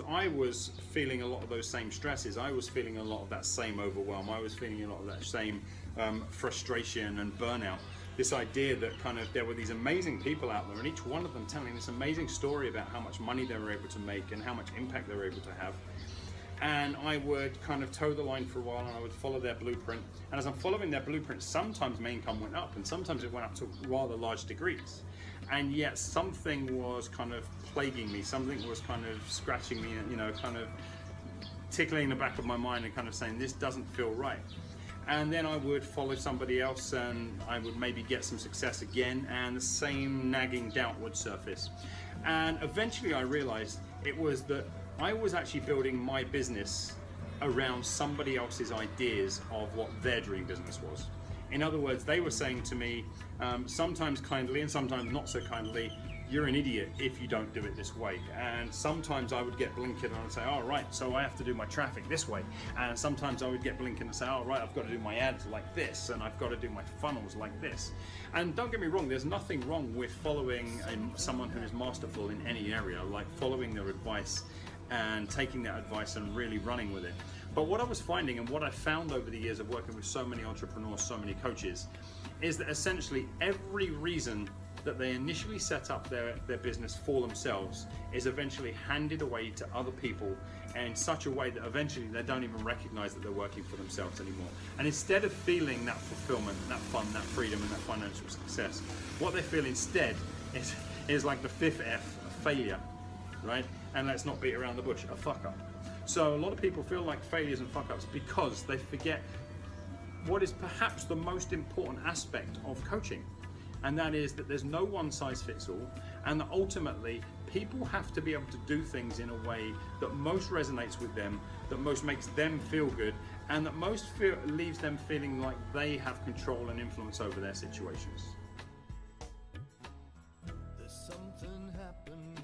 I was feeling a lot of those same stresses. I was feeling a lot of that same overwhelm. I was feeling a lot of that same frustration and burnout. This idea that kind of there were these amazing people out there, and each one of them telling this amazing story about how much money they were able to make and how much impact they were able to have. And I would kind of toe the line for a while, and I would follow their blueprint. And as I'm following their blueprint, sometimes my income went up, and sometimes it went up to rather large degrees. And yet something was kind of plaguing me, something was kind of scratching me, you know, kind of tickling the back of my mind and kind of saying, this doesn't feel right. And then I would follow somebody else, and I would maybe get some success again, and the same nagging doubt would surface. And eventually I realized it was that I was actually building my business around somebody else's ideas of what their dream business was. In other words, they were saying to me, sometimes kindly and sometimes not so kindly, you're an idiot if you don't do it this way. And sometimes I would get blinkered and I'd say, all right, so I have to do my traffic this way. And sometimes I would get blinkered and say, all right, I've got to do my ads like this, and I've got to do my funnels like this. And don't get me wrong, there's nothing wrong with following someone who is masterful in any area, like following their advice and taking that advice and really running with it. But what I was finding, and what I found over the years of working with so many entrepreneurs, so many coaches, is that essentially every reason that they initially set up their business for themselves is eventually handed away to other people in such a way that eventually they don't even recognize that they're working for themselves anymore. And instead of feeling that fulfillment, that fun, that freedom, and that financial success, what they feel instead is like the fifth F, failure, right? And let's not beat around the bush, a fuck up. So a lot of people feel like failures and fuck ups because they forget what is perhaps the most important aspect of coaching. And that is that there's no one size fits all, and that ultimately people have to be able to do things in a way that most resonates with them, that most makes them feel good, and that most leaves them feeling like they have control and influence over their situations. There's something happening